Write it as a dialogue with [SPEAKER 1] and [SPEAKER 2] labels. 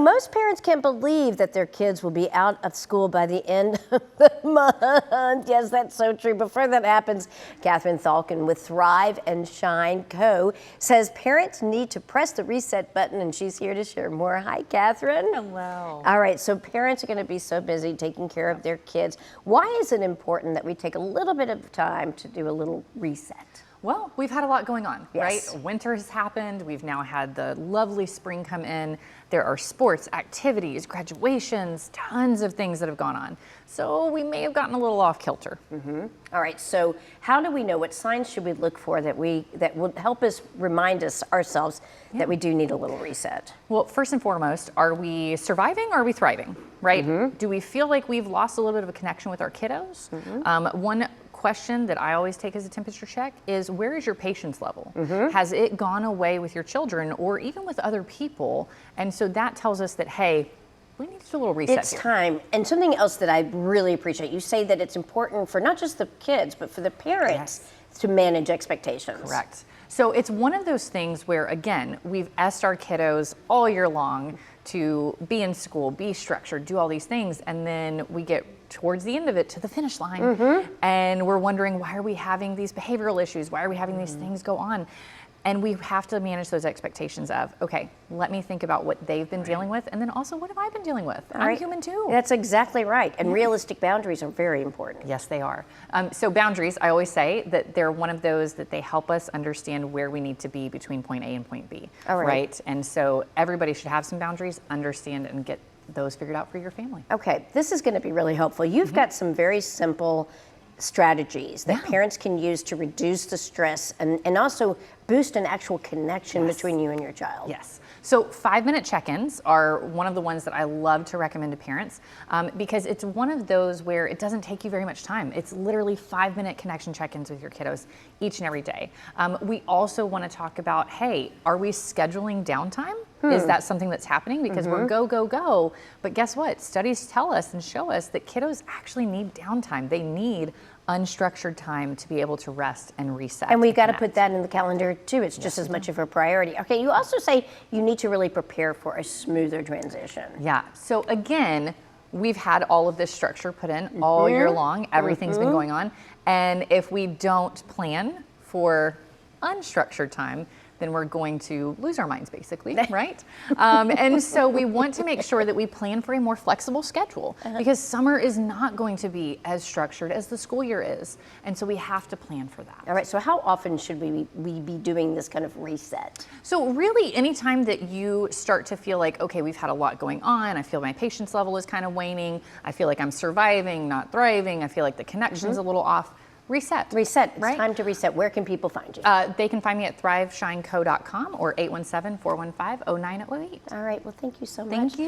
[SPEAKER 1] most parents can't believe that their kids will be out of school by the end of the month. Yes, that's so true. Before that happens, Kathryn Thalken with Thrive and Shine Co. says parents need to press the reset button, and she's here to share more. Hi, Kathryn.
[SPEAKER 2] Hello.
[SPEAKER 1] All right, so parents are going to be so busy taking care of their kids. Why is it important that we take a little bit of time to do a little reset?
[SPEAKER 2] Well, we've had a lot going on,
[SPEAKER 1] Yes.
[SPEAKER 2] right? Winter has happened. We've now had the lovely spring come in. There are sports, activities, graduations, tons of things that have gone on. So we may have gotten a little off kilter.
[SPEAKER 1] All right, so how do we know, what signs should we look for that will help us remind us ourselves that we do need a little reset?
[SPEAKER 2] Well, first and foremost, are we surviving or are we thriving, right? Do we feel like we've lost a little bit of a connection with our kiddos? One question that I always take as a temperature check is, where is your patience level? Has it gone away with your children or even with other people? And so that tells us that, hey, we need to do a little reset
[SPEAKER 1] It's
[SPEAKER 2] here.
[SPEAKER 1] time. And something else that I really appreciate, you say that it's important for not just the kids, but for the parents to manage expectations.
[SPEAKER 2] Correct. So it's one of those things where, again, we've asked our kiddos all year long to be in school, be structured, do all these things, and then we get towards the end of it to the finish line, and we're wondering, why are we having these behavioral issues? Why are we having these things go on? And we have to manage those expectations of, okay, let me think about what they've been dealing with, and then also, what have I been dealing with? I'm human too.
[SPEAKER 1] That's exactly right. And realistic boundaries are very important.
[SPEAKER 2] Yes, they are. So boundaries, I always say that they're one of those that they help us understand where we need to be between point A and point B, right? And so everybody should have some boundaries, understand and get those figured out for your family.
[SPEAKER 1] Okay, this is going to be really helpful. You've got some very simple strategies that parents can use to reduce the stress and also boost an actual connection between you and your child.
[SPEAKER 2] Yes. So 5-minute check-ins are one of the ones that I love to recommend to parents because it's one of those where it doesn't take you very much time. It's literally 5-minute connection check-ins with your kiddos each and every day. We also want to talk about, hey, are we scheduling downtime? Is that something that's happening? Because we're go, go, go. But guess what? Studies tell us and show us that kiddos actually need downtime. They need unstructured time to be able to rest and reset.
[SPEAKER 1] And we've got to put that in the calendar too. It's just as much of a priority. Okay, you also say you need to really prepare for a smoother transition.
[SPEAKER 2] Yeah, so again, we've had all of this structure put in all year long. Everything's been going on. And if we don't plan for unstructured time, then we're going to lose our minds basically, right? And so we want to make sure that we plan for a more flexible schedule because summer is not going to be as structured as the school year is. And so we have to plan for that.
[SPEAKER 1] All right, so how often should we be doing this kind of reset?
[SPEAKER 2] So really anytime that you start to feel like, okay, we've had a lot going on, I feel my patience level is kind of waning, I feel like I'm surviving, not thriving, I feel like the connection's a little off, reset.
[SPEAKER 1] Reset. It's
[SPEAKER 2] right?
[SPEAKER 1] time to reset. Where can people find you?
[SPEAKER 2] They can find me at thriveshineco.com or 817-415-0908.
[SPEAKER 1] All right. Well, thank you so much.
[SPEAKER 2] Thank you.